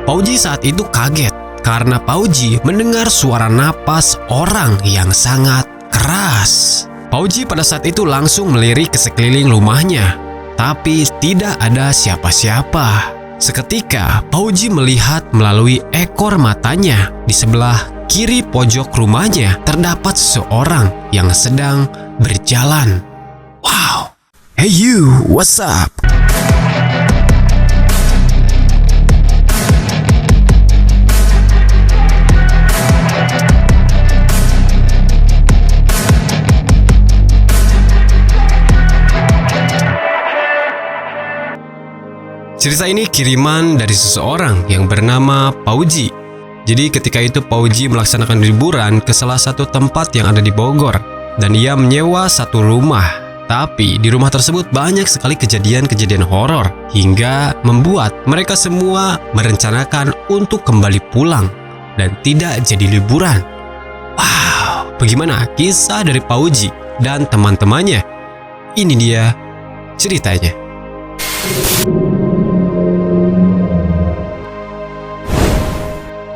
Pauji saat itu kaget karena Pauji mendengar suara napas orang yang sangat keras. Pauji pada saat itu langsung melirik ke sekeliling rumahnya, tapi tidak ada siapa-siapa. Seketika Pauji melihat melalui ekor matanya di sebelah kiri pojok rumahnya terdapat seseorang yang sedang berjalan. Wow. Hey you, what's up? Cerita ini kiriman dari seseorang yang bernama Pauji. Jadi ketika itu Pauji melaksanakan liburan ke salah satu tempat yang ada di Bogor. Dan ia menyewa satu rumah. Tapi di rumah tersebut banyak sekali kejadian-kejadian horor. Hingga membuat mereka semua merencanakan untuk kembali pulang. Dan tidak jadi liburan. Wow, bagaimana kisah dari Pauji dan teman-temannya? Ini dia ceritanya.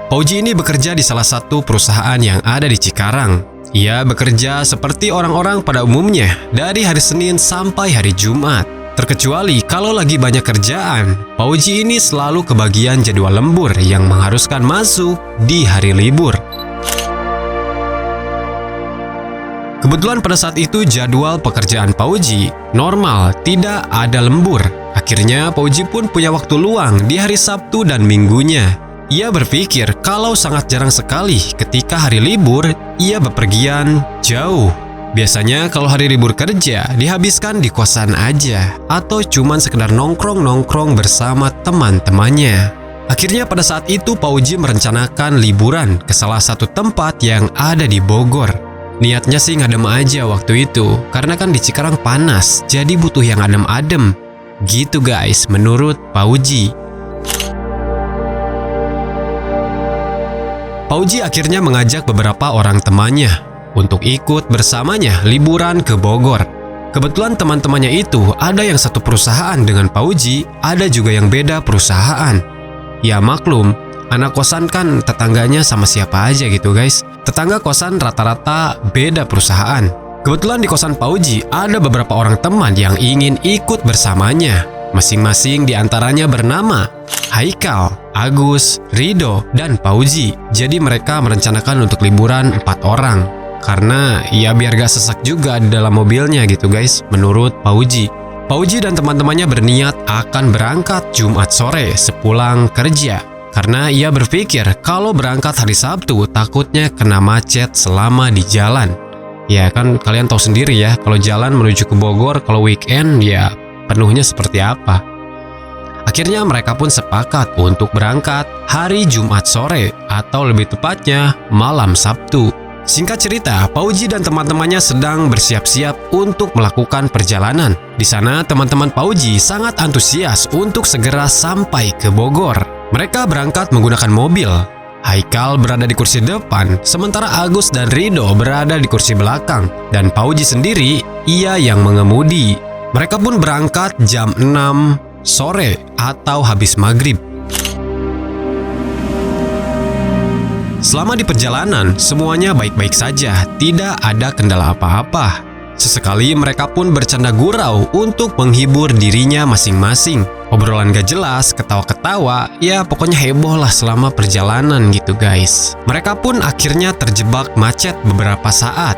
Pauji ini bekerja di salah satu perusahaan yang ada di Cikarang. Ia bekerja seperti orang-orang pada umumnya dari hari Senin sampai hari Jumat. Terkecuali kalau lagi banyak kerjaan, Pauji ini selalu kebagian jadwal lembur yang mengharuskan masuk di hari libur. Kebetulan pada saat itu jadwal pekerjaan Pauji normal, tidak ada lembur. Akhirnya Pauji pun punya waktu luang di hari Sabtu dan Minggunya. Ia berpikir kalau sangat jarang sekali ketika hari libur ia bepergian jauh. Biasanya kalau hari libur kerja dihabiskan di kosan aja atau cuman sekedar nongkrong-nongkrong bersama teman-temannya. Akhirnya pada saat itu Pauji merencanakan liburan ke salah satu tempat yang ada di Bogor. Niatnya sih ngadem aja waktu itu karena kan di Cikarang panas, jadi butuh yang adem-adem. Gitu guys, menurut Pauji. Pauji akhirnya mengajak beberapa orang temannya untuk ikut bersamanya liburan ke Bogor. Kebetulan teman-temannya itu ada yang satu perusahaan dengan Pauji, ada juga yang beda perusahaan. Ya maklum, anak kosan kan tetangganya sama siapa aja gitu guys. Tetangga kosan rata-rata beda perusahaan. Kebetulan di kosan Pauji ada beberapa orang teman yang ingin ikut bersamanya. Masing-masing diantaranya bernama Haikal, Agus, Rido, dan Pauji. Jadi mereka merencanakan untuk liburan 4 orang. Karena ya biar gak sesak juga di dalam mobilnya gitu guys, menurut Pauji. Pauji dan teman-temannya berniat akan berangkat Jumat sore sepulang kerja. Karena ia berpikir kalau berangkat hari Sabtu takutnya kena macet selama di jalan. Ya kan kalian tahu sendiri ya, kalau jalan menuju ke Bogor kalau weekend ya penuhnya seperti apa. Akhirnya mereka pun sepakat untuk berangkat hari Jumat sore atau lebih tepatnya malam Sabtu. Singkat cerita, Pauji dan teman-temannya sedang bersiap-siap untuk melakukan perjalanan. Di sana teman-teman Pauji sangat antusias untuk segera sampai ke Bogor. Mereka berangkat menggunakan mobil. Haikal berada di kursi depan, sementara Agus dan Rido berada di kursi belakang. Dan Pauji sendiri, ia yang mengemudi. Mereka pun berangkat jam 6 sore atau habis maghrib. Selama di perjalanan, semuanya baik-baik saja, tidak ada kendala apa-apa. Sesekali mereka pun bercanda gurau untuk menghibur dirinya masing-masing. Obrolan gak jelas, ketawa-ketawa, ya pokoknya heboh lah selama perjalanan gitu guys. Mereka pun akhirnya terjebak macet beberapa saat.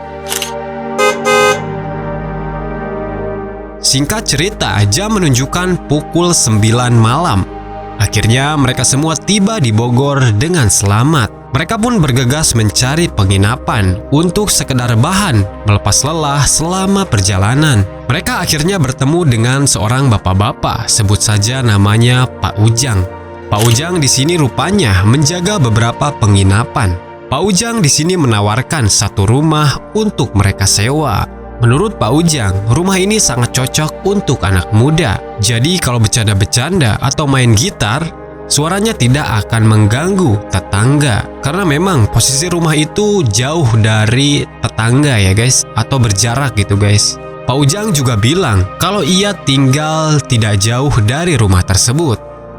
Singkat cerita, jam menunjukkan pukul 9 malam. Akhirnya mereka semua tiba di Bogor dengan selamat. Mereka pun bergegas mencari penginapan untuk sekedar bahan melepas lelah selama perjalanan. Mereka akhirnya bertemu dengan seorang bapak-bapak, sebut saja namanya Pak Ujang. Pak Ujang di sini rupanya menjaga beberapa penginapan. Pak Ujang di sini menawarkan satu rumah untuk mereka sewa. Menurut Pak Ujang, rumah ini sangat cocok untuk anak muda. Jadi kalau bercanda-bercanda atau main gitar, suaranya tidak akan mengganggu tetangga. Karena memang posisi rumah itu jauh dari tetangga ya guys, atau berjarak gitu guys. Pak Ujang juga bilang kalau ia tinggal tidak jauh dari rumah tersebut.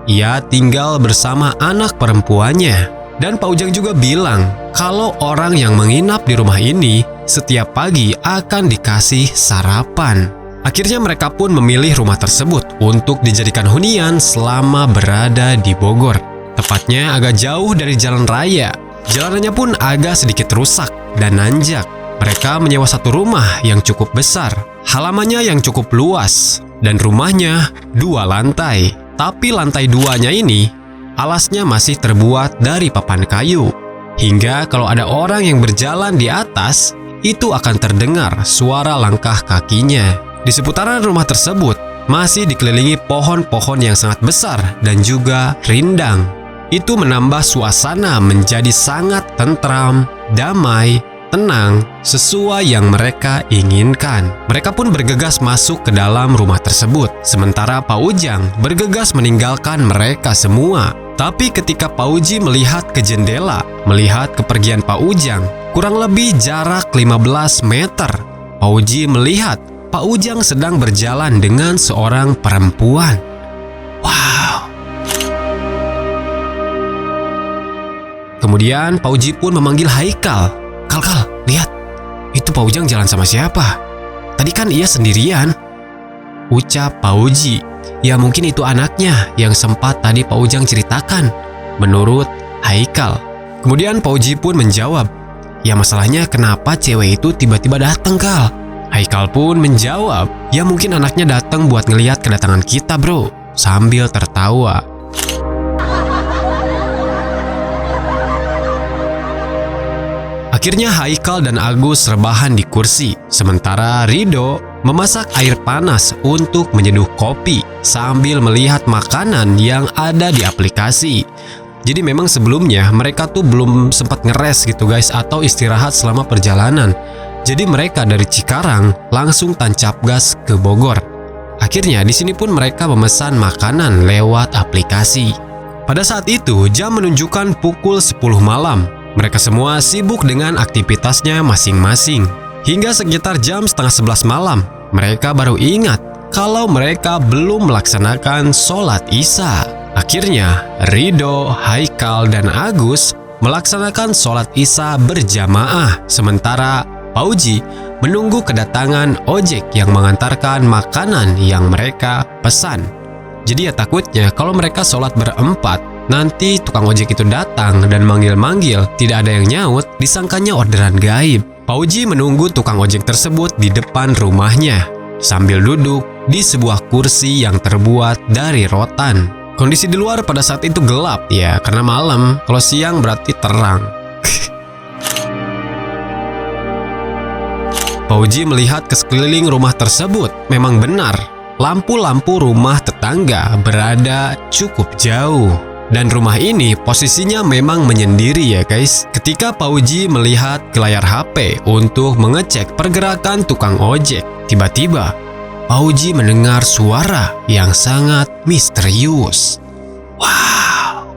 ia tinggal bersama anak perempuannya. Dan Pak Ujang juga bilang kalau orang yang menginap di rumah ini setiap pagi akan dikasih sarapan. Akhirnya mereka pun memilih rumah tersebut untuk dijadikan hunian selama berada di Bogor. Tepatnya agak jauh dari jalan raya. Jalanannya pun agak sedikit rusak dan nanjak. Mereka menyewa satu rumah yang cukup besar, halamannya yang cukup luas, dan rumahnya 2 lantai. Tapi lantai 2-nya ini alasnya masih terbuat dari papan kayu. Hingga kalau ada orang yang berjalan di atas, itu akan terdengar suara langkah kakinya. Di seputaran rumah tersebut masih dikelilingi pohon-pohon yang sangat besar dan juga rindang. Itu menambah suasana menjadi sangat tentram, damai, tenang, sesuai yang mereka inginkan. Mereka pun bergegas masuk ke dalam rumah tersebut, sementara Pak Ujang bergegas meninggalkan mereka semua. Tapi ketika Pak Uji melihat ke jendela, melihat kepergian Pak Ujang, kurang lebih jarak 15 meter, Pak Uji melihat Pak Ujang sedang berjalan dengan seorang perempuan. Wow! Kemudian Pak Uji pun memanggil Haikal. Kal, lihat, itu Pak Ujang jalan sama siapa? Tadi kan ia sendirian. Ucap Pak Uji. Ya mungkin itu anaknya yang sempat tadi Pak Ujang ceritakan, menurut Haikal. Kemudian Pak Uji pun menjawab, ya masalahnya kenapa cewek itu tiba-tiba datang, Kal? Haikal pun menjawab, ya mungkin anaknya datang buat ngeliat kedatangan kita, bro, sambil tertawa. Akhirnya Haikal dan Agus rebahan di kursi, sementara Rido memasak air panas untuk menyeduh kopi sambil melihat makanan yang ada di aplikasi. Jadi memang sebelumnya mereka tuh belum sempat ngeres gitu guys, atau istirahat selama perjalanan. Jadi mereka dari Cikarang langsung tancap gas ke Bogor. Akhirnya di sini pun mereka memesan makanan lewat aplikasi. Pada saat itu jam menunjukkan pukul 10 malam. Mereka semua sibuk dengan aktivitasnya masing-masing. Hingga sekitar jam setengah 11 malam, mereka baru ingat kalau mereka belum melaksanakan sholat Isya. Akhirnya, Rido, Haikal, dan Agus melaksanakan sholat Isya berjamaah, sementara Pak Uji menunggu kedatangan ojek yang mengantarkan makanan yang mereka pesan. Jadi ya takutnya kalau mereka sholat berempat, nanti tukang ojek itu datang dan manggil-manggil, tidak ada yang nyaut, disangkanya orderan gaib. Pak Uji menunggu tukang ojek tersebut di depan rumahnya, sambil duduk di sebuah kursi yang terbuat dari rotan. Kondisi di luar pada saat itu gelap, ya karena malam, kalau siang berarti terang. Pak Uji melihat ke sekeliling rumah tersebut, memang benar, lampu-lampu rumah tetangga berada cukup jauh. Dan rumah ini posisinya memang menyendiri ya guys. Ketika Pak Uji melihat ke layar HP untuk mengecek pergerakan tukang ojek, tiba-tiba Pak Uji mendengar suara yang sangat misterius. Wow!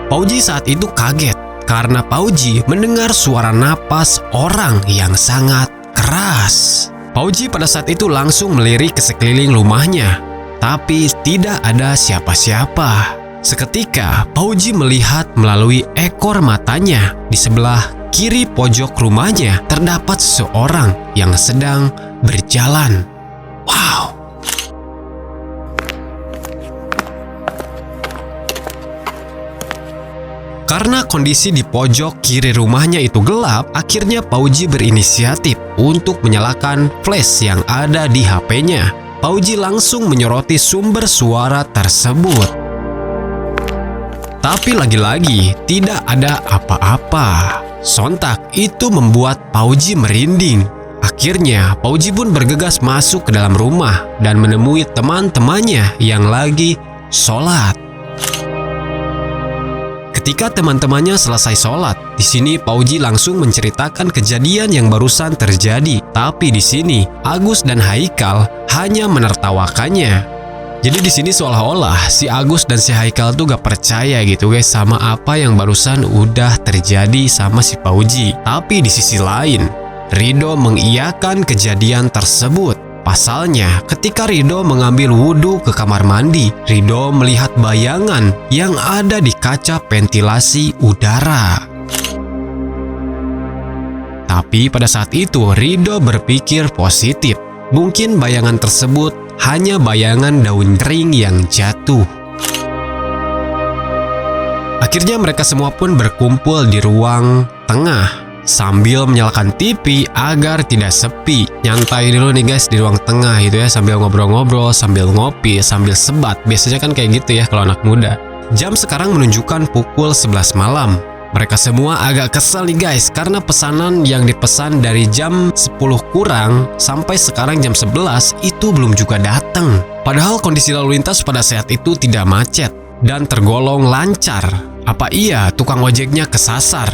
Pak Uji saat itu kaget karena Pak Uji mendengar suara napas orang yang sangat keras. Pak Uji pada saat itu langsung melirik ke sekeliling rumahnya, tapi tidak ada siapa-siapa. Seketika Pak Uji melihat melalui ekor matanya di sebelah kiri pojok rumahnya terdapat seseorang yang sedang berjalan. Wow! Karena kondisi di pojok kiri rumahnya itu gelap, akhirnya Pak Uji berinisiatif untuk menyalakan flash yang ada di HP-nya. Pak Uji langsung menyoroti sumber suara tersebut. Tapi lagi-lagi tidak ada apa-apa. Sontak itu membuat Pak Uji merinding. Akhirnya Pak Uji pun bergegas masuk ke dalam rumah dan menemui teman-temannya yang lagi sholat. Ketika teman-temannya selesai sholat, di sini Pak Uji langsung menceritakan kejadian yang barusan terjadi. Tapi di sini Agus dan Haikal hanya menertawakannya. Jadi di sini seolah-olah si Agus dan si Haikal tuh gak percaya gitu guys sama apa yang barusan udah terjadi sama si Pauji. Tapi di sisi lain, Rido mengiyakan kejadian tersebut. Pasalnya, ketika Rido mengambil wudhu ke kamar mandi, Rido melihat bayangan yang ada di kaca ventilasi udara. Tapi pada saat itu Rido berpikir positif. Mungkin bayangan tersebut hanya bayangan daun kering yang jatuh. Akhirnya mereka semua pun berkumpul di ruang tengah sambil menyalakan TV agar tidak sepi. Nyantai dulu nih guys di ruang tengah gitu ya, sambil ngobrol-ngobrol, sambil ngopi, sambil sebat. Biasanya kan kayak gitu ya kalau anak muda. Jam sekarang menunjukkan pukul 11 malam. Mereka semua agak kesel nih guys karena pesanan yang dipesan dari jam 10 kurang sampai sekarang jam 11 itu belum juga datang. Padahal kondisi lalu lintas pada saat itu tidak macet dan tergolong lancar. Apa iya tukang ojeknya kesasar?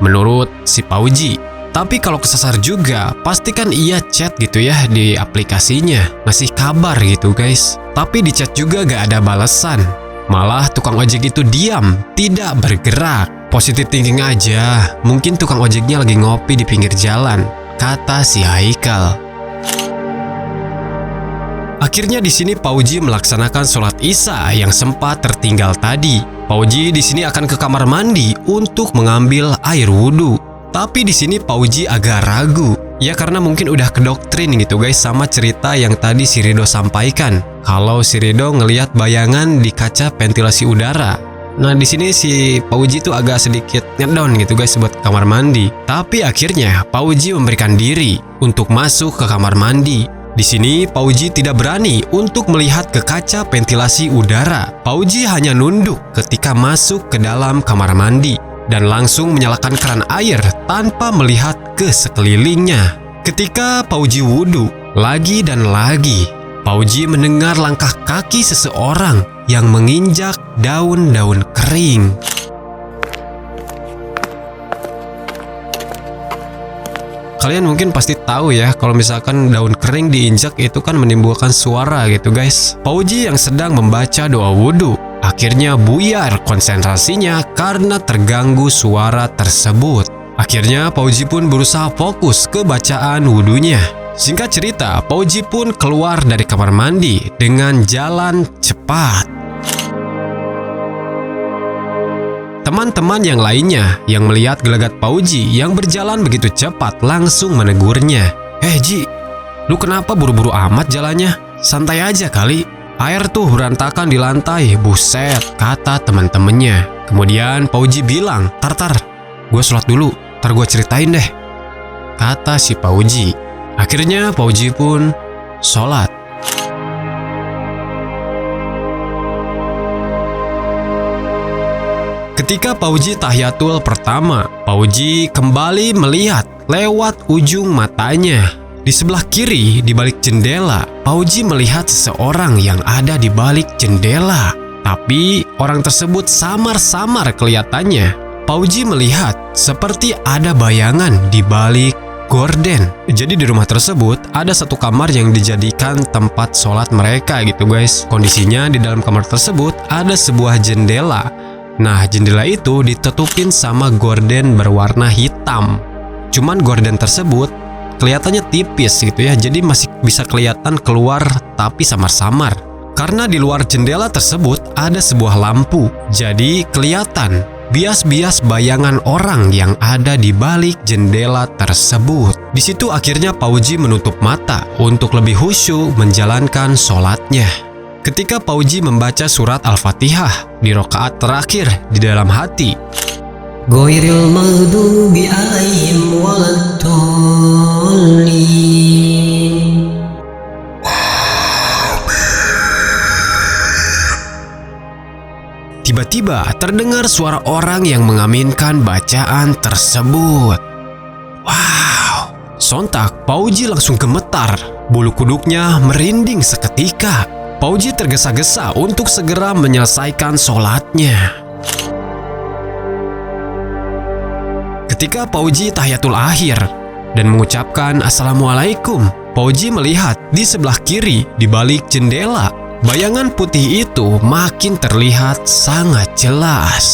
Menurut si Pauji. Tapi kalau kesasar juga, pastikan ia chat gitu ya di aplikasinya, ngasih kabar gitu guys. Tapi di chat juga gak ada balasan. Malah tukang ojek itu diam, tidak bergerak. Positive thinking aja, mungkin tukang ojeknya lagi ngopi di pinggir jalan, kata si Haikal. Akhirnya di sini Pauji melaksanakan sholat Isya yang sempat tertinggal tadi. Pauji di sini akan ke kamar mandi untuk mengambil air wudhu. Tapi di sini Pauji agak ragu. Ya karena mungkin udah kedoktrin gitu guys sama cerita yang tadi si Rido sampaikan. Kalau si Rido ngelihat bayangan di kaca ventilasi udara. Nah di sini si Pauji tuh agak sedikit ngedown gitu guys buat kamar mandi. Tapi akhirnya Pauji memberikan diri untuk masuk ke kamar mandi. Di sini Pauji tidak berani untuk melihat ke kaca ventilasi udara. Pauji hanya nunduk ketika masuk ke dalam kamar mandi dan langsung menyalakan keran air tanpa melihat ke sekelilingnya. Ketika Pauji wudhu lagi dan lagi, Pauji mendengar langkah kaki seseorang yang menginjak daun-daun kering. Kalian mungkin pasti tahu ya kalau misalkan daun kering diinjak itu kan menimbulkan suara gitu guys. Pauji yang sedang membaca doa wudhu akhirnya buyar konsentrasinya karena terganggu suara tersebut. Akhirnya Pauji pun berusaha fokus ke bacaan wudhunya. Singkat cerita, Pauji pun keluar dari kamar mandi dengan jalan cepat. Teman-teman yang lainnya yang melihat gelagat Pauji yang berjalan begitu cepat langsung menegurnya. Ji, lu kenapa buru-buru amat jalannya? Santai aja kali. Air tuh berantakan di lantai, buset, kata teman-temannya. Kemudian Pauji bilang, tar, gue sholat dulu, ntar gue ceritain deh, kata si Pauji. Akhirnya Pauji pun sholat. Ketika Pauji tahiyatul pertama, Pauji kembali melihat lewat ujung matanya. Di sebelah kiri, di balik jendela, Pauji melihat seseorang yang ada di balik jendela. Tapi orang tersebut samar-samar kelihatannya. Pauji melihat seperti ada bayangan di balik gorden. Jadi di rumah tersebut ada satu kamar yang dijadikan tempat sholat mereka gitu guys. Kondisinya di dalam kamar tersebut ada sebuah jendela. Nah jendela itu ditutupin sama gorden berwarna hitam. Cuman gorden tersebut kelihatannya tipis gitu ya, jadi masih bisa kelihatan keluar tapi samar-samar. Karena di luar jendela tersebut ada sebuah lampu, jadi kelihatan bias-bias bayangan orang yang ada di balik jendela tersebut. Di situ akhirnya Pauji menutup mata untuk lebih khusyuk menjalankan sholatnya. Ketika Pauji membaca surat Al-Fatihah di rakaat terakhir di dalam hati, Ghairil maghdubi alaihim waladdallin. Tiba-tiba terdengar suara orang yang mengaminkan bacaan tersebut. Wow! Sontak Pauji langsung gemetar, bulu kuduknya merinding seketika. Pauji tergesa-gesa untuk segera menyelesaikan sholatnya. Ketika Pauji tahiyatul akhir dan mengucapkan Assalamualaikum, Pauji melihat di sebelah kiri di balik jendela Bayangan putih itu makin terlihat sangat jelas.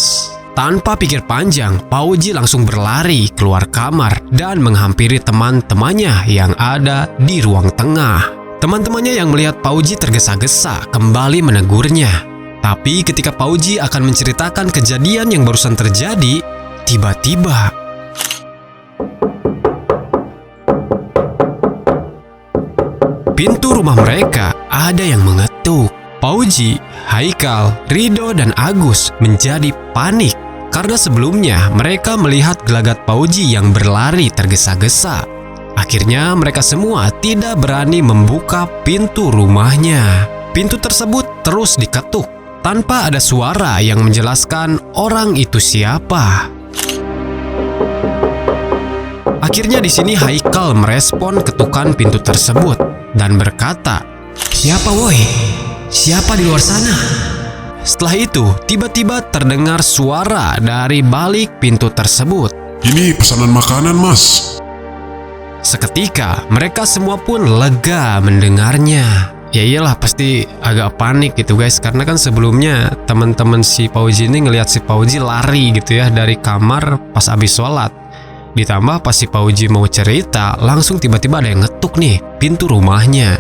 Tanpa pikir panjang, Pauji langsung berlari keluar kamar dan menghampiri teman-temannya yang ada di ruang tengah. Teman-temannya yang melihat Pauji tergesa-gesa kembali menegurnya. Tapi ketika Pauji akan menceritakan kejadian yang barusan terjadi, tiba-tiba pintu rumah mereka ada yang mengetuk. Pauji, Haikal, Rido, dan Agus menjadi panik karena sebelumnya mereka melihat gelagat Pauji yang berlari tergesa-gesa. Akhirnya mereka semua tidak berani membuka pintu rumahnya. Pintu tersebut terus diketuk tanpa ada suara yang menjelaskan orang itu siapa. Akhirnya di sini Haikal merespon ketukan pintu tersebut dan berkata, "Siapa woi? Siapa di luar sana?" Setelah itu, tiba-tiba terdengar suara dari balik pintu tersebut. "Ini pesanan makanan, Mas." Seketika, mereka semua pun lega mendengarnya. Ya iyalah, pasti agak panik gitu guys, karena kan sebelumnya teman-teman si Pauji ini ngelihat si Pauji lari gitu ya dari kamar pas habis sholat. Ditambah pas si Pauji mau cerita, langsung tiba-tiba ada yang ngetuk nih pintu rumahnya.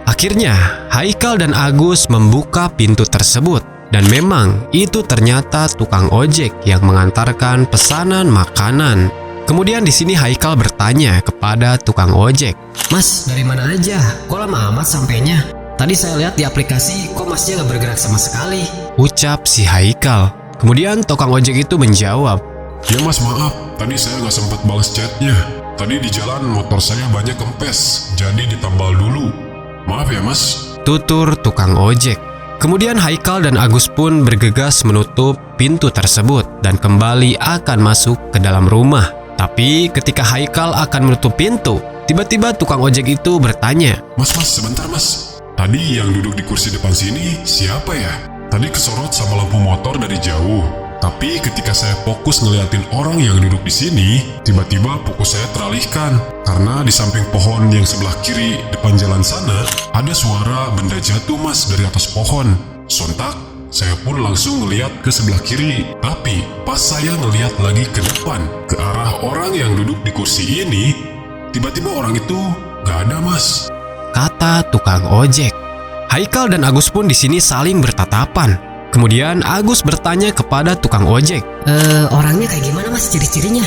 Akhirnya, Haikal dan Agus membuka pintu tersebut. Dan memang itu ternyata tukang ojek yang mengantarkan pesanan makanan. Kemudian di sini Haikal bertanya kepada tukang ojek, "Mas, dari mana aja? Kok lama amat sampainya? Tadi saya lihat di aplikasi, kok masnya nggak bergerak sama sekali?" ucap si Haikal. Kemudian tukang ojek itu menjawab, "Ya Mas, maaf, tadi saya nggak sempat balas chatnya. Tadi di jalan motor saya banyak kempes, jadi ditambal dulu. Maaf ya Mas," tutur tukang ojek. Kemudian Haikal dan Agus pun bergegas menutup pintu tersebut dan kembali akan masuk ke dalam rumah. Tapi ketika Haikal akan menutup pintu, tiba-tiba tukang ojek itu bertanya, Mas, sebentar Mas. Tadi yang duduk di kursi depan sini siapa ya? Tadi kesorot sama lampu motor dari jauh. Tapi ketika saya fokus ngeliatin orang yang duduk di sini, tiba-tiba fokus saya teralihkan. Karena di samping pohon yang sebelah kiri depan jalan sana, ada suara benda jatuh Mas dari atas pohon. Sontak, saya pun langsung ngeliat ke sebelah kiri. Tapi pas saya ngeliat lagi ke depan, ke arah orang yang duduk di kursi ini, tiba-tiba orang itu gak ada Mas, kata tukang ojek. Haikal dan Agus pun di sini saling bertatapan. Kemudian Agus bertanya kepada tukang ojek, "Orangnya kayak gimana Mas, ciri-cirinya?"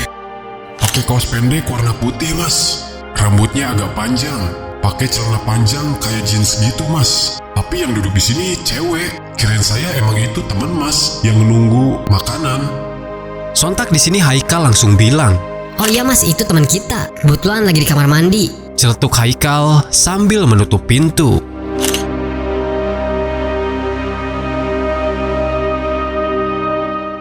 Pakai kaos pendek warna putih Mas, rambutnya agak panjang, pakai celana panjang kayak jeans gitu Mas. Tapi yang duduk di sini cewek. Kirain saya emang itu teman Mas yang menunggu makanan." Sontak di sini Haikal langsung bilang, "Oh iya Mas, itu teman kita. Kebetulan lagi di kamar mandi." celetuk Haikal sambil menutup pintu.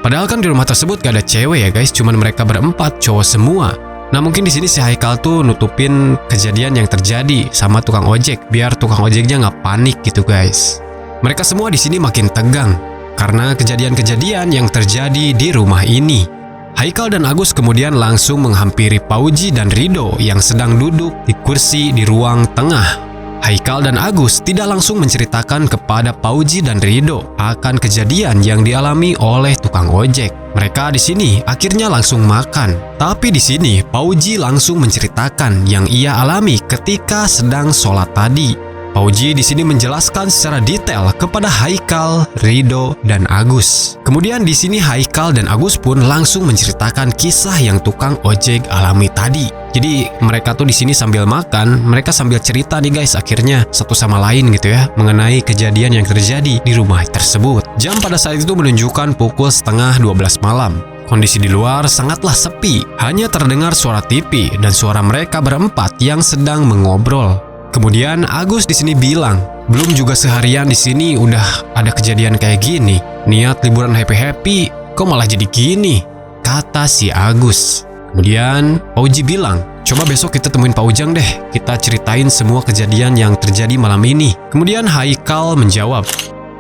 Padahal kan di rumah tersebut gak ada cewek ya guys, cuman mereka berempat, cowok semua. Nah mungkin di sini si Haikal tuh nutupin kejadian yang terjadi sama tukang ojek, biar tukang ojeknya nggak panik gitu guys. Mereka semua di sini makin tegang karena kejadian-kejadian yang terjadi di rumah ini. Haikal dan Agus kemudian langsung menghampiri Pauji dan Rido yang sedang duduk di kursi di ruang tengah. Haikal dan Agus tidak langsung menceritakan kepada Pauji dan Rido akan kejadian yang dialami oleh tukang ojek. Mereka di sini akhirnya langsung makan. Tapi di sini Pauji langsung menceritakan yang ia alami ketika sedang sholat tadi. Pauji di sini menjelaskan secara detail kepada Haikal, Rido, dan Agus. Kemudian di sini Haikal dan Agus pun langsung menceritakan kisah yang tukang ojek alami tadi. Jadi mereka tuh di sini sambil makan, mereka sambil cerita nih guys, akhirnya satu sama lain gitu ya, mengenai kejadian yang terjadi di rumah tersebut. Jam pada saat itu menunjukkan pukul 11:30 malam. Kondisi di luar sangatlah sepi, hanya terdengar suara TV dan suara mereka berempat yang sedang mengobrol. Kemudian Agus di sini bilang, belum juga seharian di sini udah ada kejadian kayak gini. Niat liburan happy-happy, kok malah jadi gini? Kata si Agus. Kemudian Pauji bilang, coba besok kita temuin Pak Ujang deh, kita ceritain semua kejadian yang terjadi malam ini. Kemudian Haikal menjawab,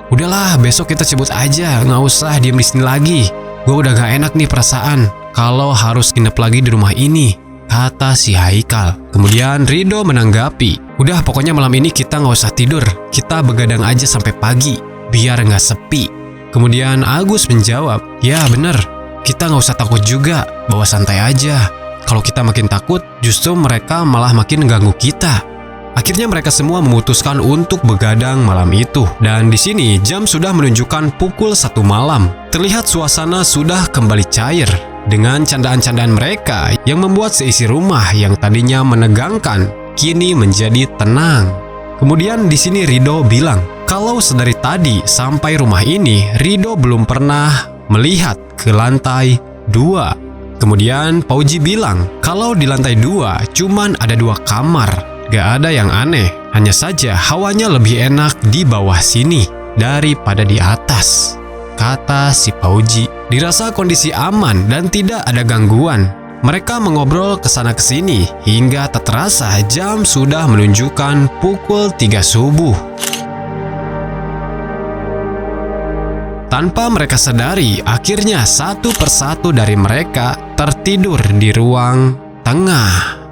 udahlah besok kita cabut aja, nggak usah diem di sini lagi. Gue udah gak enak nih perasaan kalau harus nginep lagi di rumah ini, kata si Haikal. Kemudian Rido menanggapi, Udah pokoknya malam ini kita nggak usah tidur. Kita begadang aja sampai pagi, biar nggak sepi. Kemudian Agus menjawab, ya bener, kita nggak usah takut juga, bawa santai aja. Kalau kita makin takut, justru mereka malah makin ganggu kita. Akhirnya mereka semua memutuskan untuk begadang malam itu. Dan di sini jam sudah menunjukkan pukul 1 malam. Terlihat suasana sudah kembali cair dengan candaan-candaan mereka yang membuat seisi rumah yang tadinya menegangkan kini menjadi tenang. Kemudian di sini Rido bilang kalau sedari tadi sampai rumah ini Rido belum pernah melihat ke lantai 2. Kemudian Pauji bilang kalau di lantai 2 cuman ada 2 kamar. Gak ada yang aneh, hanya saja hawanya lebih enak di bawah sini daripada di atas, kata si Pauji. Dirasa kondisi aman dan tidak ada gangguan. Mereka mengobrol kesana kesini hingga tak terasa jam sudah menunjukkan pukul 3 subuh. Tanpa mereka sadari, akhirnya satu persatu dari mereka tertidur di ruang tengah.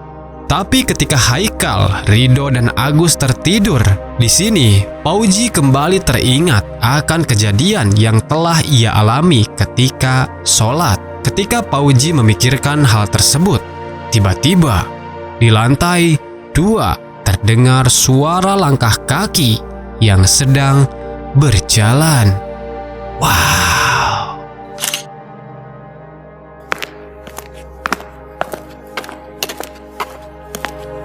Tapi ketika Haikal, Rido, dan Agus tertidur, di sini Pauji kembali teringat akan kejadian yang telah ia alami ketika sholat. Ketika Pauji memikirkan hal tersebut, tiba-tiba di lantai 2 terdengar suara langkah kaki yang sedang berjalan. Wow!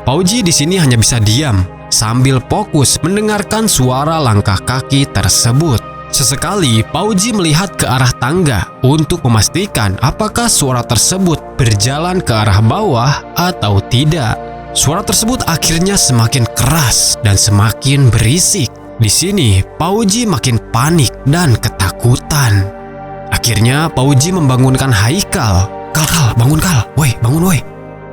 Pauji di sini hanya bisa diam sambil fokus mendengarkan suara langkah kaki tersebut. Sesekali Pauji melihat ke arah tangga untuk memastikan apakah suara tersebut berjalan ke arah bawah atau tidak. Suara tersebut akhirnya semakin keras dan semakin berisik. Di sini Pauji makin panik dan ketakutan. Akhirnya Pauji membangunkan Haikal. Kal, bangun Kal. Woi, bangun woi.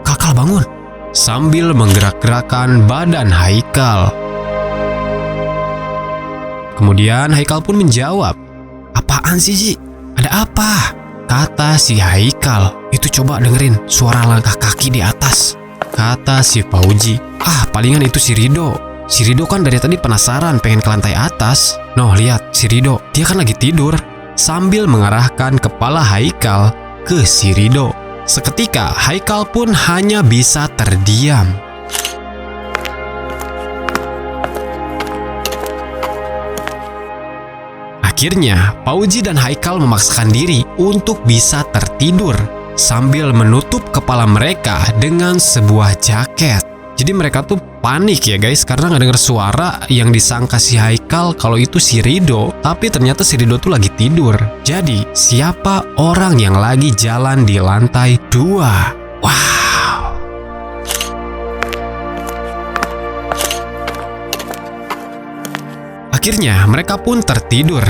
Kal, bangun. Sambil menggerak-gerakkan badan Haikal. Kemudian Haikal pun menjawab, apaan sih Ji? Ada apa? Kata si Haikal. Itu coba dengerin suara langkah kaki di atas, kata si Pauji. Palingan itu si Rido. Si Rido kan dari tadi penasaran pengen ke lantai atas. Noh, lihat si Rido, dia kan lagi tidur. Sambil mengarahkan kepala Haikal ke si Rido. Seketika Haikal pun hanya bisa terdiam. Akhirnya Pauji dan Haikal memaksakan diri untuk bisa tertidur sambil menutup kepala mereka dengan sebuah jaket. Jadi mereka tuh panik ya guys, karena nggak dengar suara yang disangka si Haikal kalau itu si Rido, tapi ternyata si Rido tuh lagi tidur. Jadi siapa orang yang lagi jalan di lantai 2? Wow. Akhirnya mereka pun tertidur.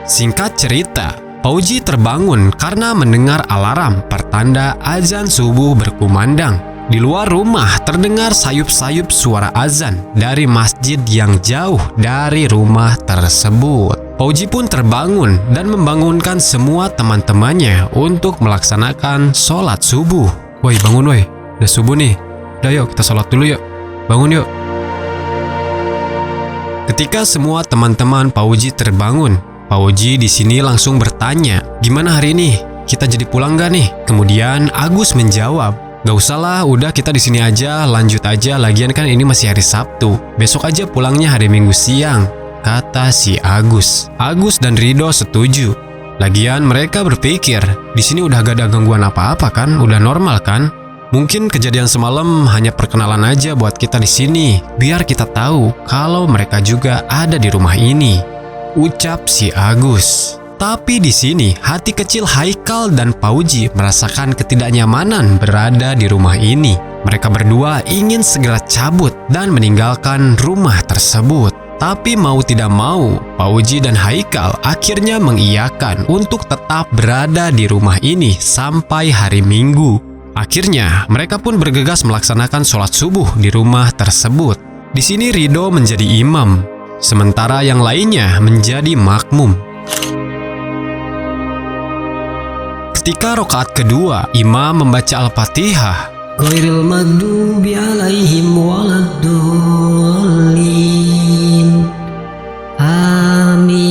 Singkat cerita, Pauji terbangun karena mendengar alarm pertanda azan subuh berkumandang. Di luar rumah terdengar sayup-sayup suara azan dari masjid yang jauh dari rumah tersebut. Pauji pun terbangun dan membangunkan semua teman-temannya untuk melaksanakan sholat subuh. Woi, bangun woi, udah subuh nih. Udah yuk kita sholat dulu yuk. Bangun yuk. Ketika semua teman-teman Pauji terbangun, Pauji di sini langsung bertanya, gimana hari ini? Kita jadi pulang gak nih? Kemudian Agus menjawab, gak usah lah, udah kita di sini aja, lanjut aja. Lagian kan ini masih hari Sabtu. Besok aja pulangnya hari Minggu siang, kata si Agus. Agus dan Rido setuju. Lagian mereka berpikir, di sini udah gak ada gangguan apa-apa kan? Udah normal kan? Mungkin kejadian semalam hanya perkenalan aja buat kita di sini, biar kita tahu kalau mereka juga ada di rumah ini, ucap si Agus. Tapi di sini hati kecil Haikal dan Pauji merasakan ketidaknyamanan berada di rumah ini. Mereka berdua ingin segera cabut dan meninggalkan rumah tersebut. Tapi mau tidak mau, Pauji dan Haikal akhirnya mengiyakan untuk tetap berada di rumah ini sampai hari Minggu. Akhirnya mereka pun bergegas melaksanakan sholat subuh di rumah tersebut. Di sini Rido menjadi imam, sementara yang lainnya menjadi makmum. Ketika rakaat kedua, imam membaca Al-Fatihah, ghairil maghdubi alaihim waladdallin. Amin.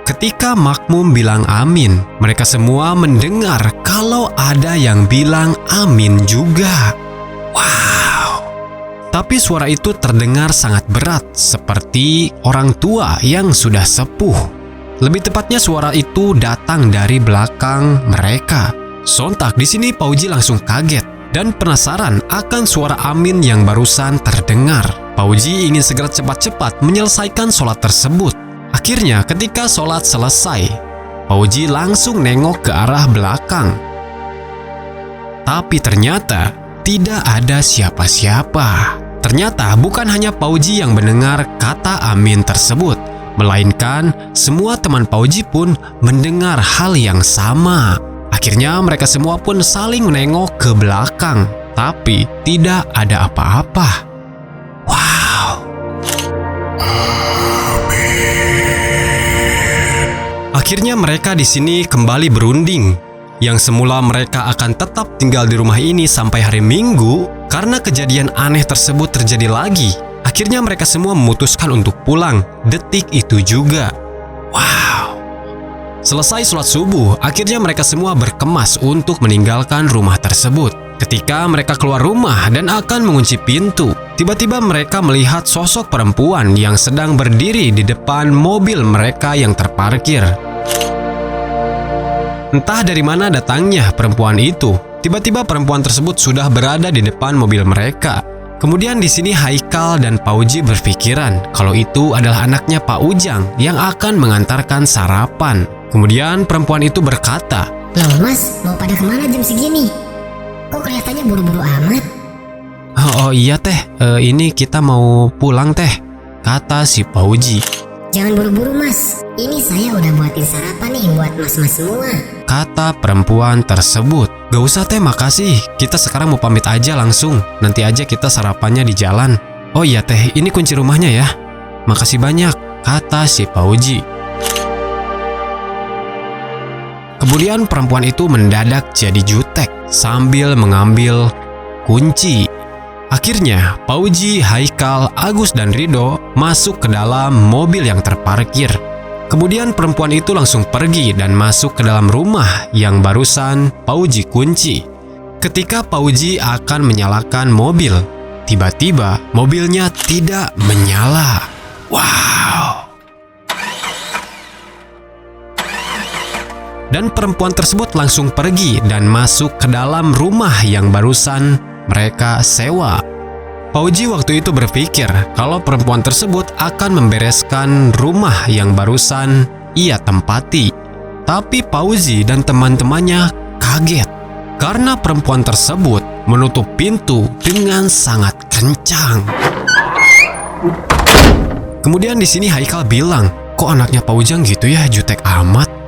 Ketika makmum bilang amin, mereka semua mendengar kalau ada yang bilang amin juga. Wow. Tapi suara itu terdengar sangat berat, seperti orang tua yang sudah sepuh. Lebih tepatnya suara itu datang dari belakang mereka. Sontak di sini Pauji langsung kaget dan penasaran akan suara amin yang barusan terdengar. Pauji ingin segera cepat-cepat menyelesaikan sholat tersebut. Akhirnya ketika sholat selesai, Pauji langsung nengok ke arah belakang. Tapi ternyata tidak ada siapa-siapa. Ternyata bukan hanya Pauji yang mendengar kata amin tersebut, melainkan semua teman Pauji pun mendengar hal yang sama. Akhirnya mereka semua pun saling menengok ke belakang, tapi tidak ada apa-apa. Wow. Akhirnya mereka di sini kembali berunding. Yang semula mereka akan tetap tinggal di rumah ini sampai hari Minggu, karena kejadian aneh tersebut terjadi lagi. Akhirnya mereka semua memutuskan untuk pulang detik itu juga. Wow. Selesai sholat subuh, akhirnya mereka semua berkemas untuk meninggalkan rumah tersebut. Ketika mereka keluar rumah dan akan mengunci pintu, tiba-tiba mereka melihat sosok perempuan yang sedang berdiri di depan mobil mereka yang terparkir. Entah dari mana datangnya perempuan itu. Tiba-tiba perempuan tersebut sudah berada di depan mobil mereka. Kemudian di sini Haikal dan Pauji berpikiran kalau itu adalah anaknya Pak Ujang yang akan mengantarkan sarapan. Kemudian perempuan itu berkata, Loh mas, mau pada kemana jam segini? Kok kelihatannya buru-buru amat? Oh iya teh, ini kita mau pulang teh, kata si Pauji. Jangan buru-buru mas, ini saya udah buatin sarapan nih buat mas-mas semua, kata perempuan tersebut. Gak usah teh, makasih, kita sekarang mau pamit aja langsung, nanti aja kita sarapannya di jalan. Oh iya teh, ini kunci rumahnya ya. Makasih banyak, kata si Pauji. Kemudian perempuan itu mendadak jadi jutek sambil mengambil kunci. Akhirnya Pauji, Haikal, Agus, dan Rido masuk ke dalam mobil yang terparkir. Kemudian perempuan itu langsung pergi dan masuk ke dalam rumah yang barusan Pauji kunci. Ketika Pauji akan menyalakan mobil, tiba-tiba mobilnya tidak menyala. Wow! Dan perempuan tersebut langsung pergi dan masuk ke dalam rumah yang barusan mereka sewa. Pauji waktu itu berpikir kalau perempuan tersebut akan membereskan rumah yang barusan ia tempati. Tapi Pauji dan teman-temannya kaget karena perempuan tersebut menutup pintu dengan sangat kencang. Kemudian di sini Haikal bilang, kok anaknya Pak Ujang gitu ya, jutek amat.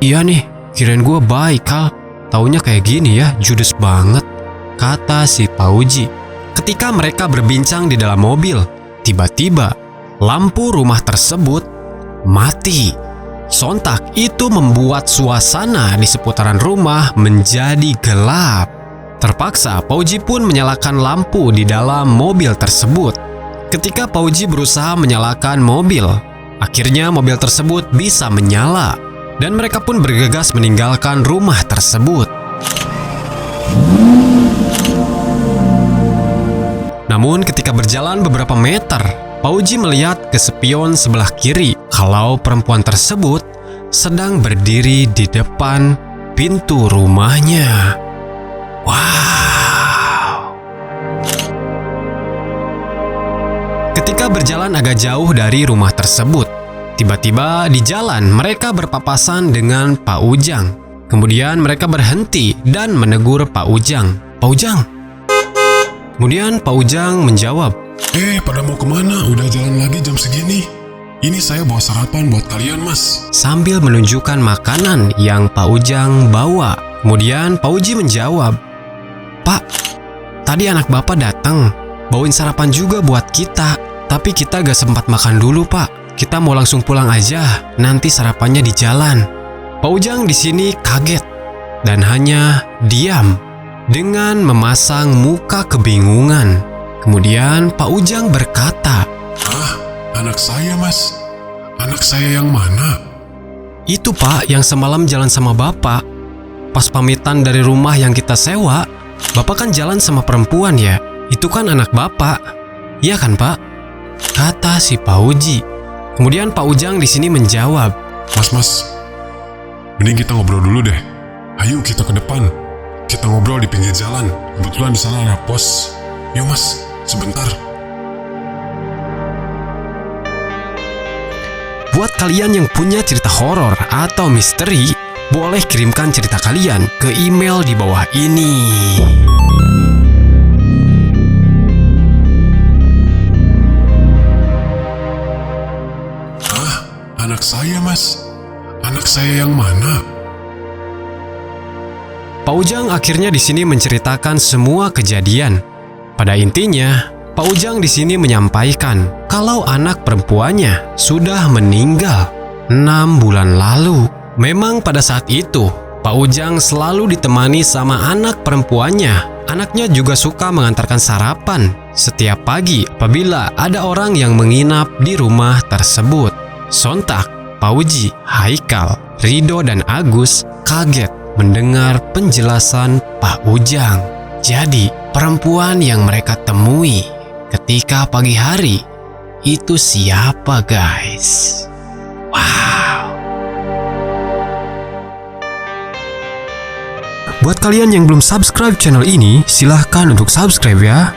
Iya nih, kirain gue baik Kal, taunya kayak gini ya, judes banget, kata si Pauji. Ketika mereka berbincang di dalam mobil, tiba-tiba lampu rumah tersebut mati. Sontak itu membuat suasana di seputaran rumah menjadi gelap. Terpaksa Pauji pun menyalakan lampu di dalam mobil tersebut. Ketika Pauji berusaha menyalakan mobil, akhirnya mobil tersebut bisa menyala dan mereka pun bergegas meninggalkan rumah tersebut. Namun ketika berjalan beberapa meter, Pauji melihat ke spion sebelah kiri kalau perempuan tersebut sedang berdiri di depan pintu rumahnya. Wow! Ketika berjalan agak jauh dari rumah tersebut, tiba-tiba di jalan mereka berpapasan dengan Pak Ujang. Kemudian mereka berhenti dan menegur Pak Ujang. Pak Ujang. Kemudian Pak Ujang menjawab, Pada mau kemana? Udah jalan lagi jam segini. Ini saya bawa sarapan buat kalian, Mas. sambil menunjukkan makanan yang Pak Ujang bawa. Kemudian Pak Uji menjawab, Pak, tadi anak Bapak datang, bawain sarapan juga buat kita. Tapi kita gak sempat makan dulu, Pak. kita mau langsung pulang aja, nanti sarapannya di jalan. Pak Ujang di sini kaget dan hanya diam dengan memasang muka kebingungan. Kemudian Pak Ujang berkata, "Ah, anak saya, Mas. Anak saya yang mana?" "Itu Pak yang semalam jalan sama Bapak. Pas pamitan dari rumah yang kita sewa, Bapak kan jalan sama perempuan ya. Itu kan anak Bapak. Iya kan Pak?" kata si Pak Uji. Kemudian Pak Ujang di sini menjawab, Mas, mending kita ngobrol dulu deh. Ayo kita ke depan. Kita ngobrol di pinggir jalan. Kebetulan di sana ada pos. Yuk Mas, sebentar. Buat kalian yang punya cerita horor atau misteri, boleh kirimkan cerita kalian ke email di bawah ini. Anak saya, Mas. Anak saya yang mana? Pak Ujang akhirnya di sini menceritakan semua kejadian. Pada intinya, Pak Ujang di sini menyampaikan kalau anak perempuannya sudah meninggal 6 bulan lalu. Memang pada saat itu, Pak Ujang selalu ditemani sama anak perempuannya. Anaknya juga suka mengantarkan sarapan setiap pagi apabila ada orang yang menginap di rumah tersebut. Sontak, Pak Uji, Haikal, Rido, dan Agus kaget mendengar penjelasan Pak Ujang. Jadi, perempuan yang mereka temui ketika pagi hari itu siapa, guys? Wow. Buat kalian yang belum subscribe channel ini, silahkan untuk subscribe ya.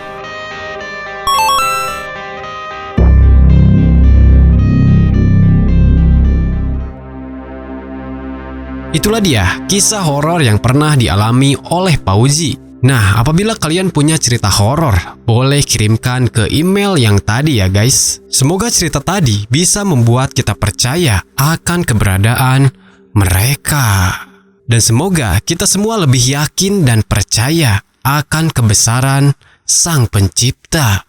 Itulah dia kisah horor yang pernah dialami oleh Pak Uji. Nah, apabila kalian punya cerita horor, boleh kirimkan ke email yang tadi ya guys. Semoga cerita tadi bisa membuat kita percaya akan keberadaan mereka. Dan semoga kita semua lebih yakin dan percaya akan kebesaran Sang Pencipta.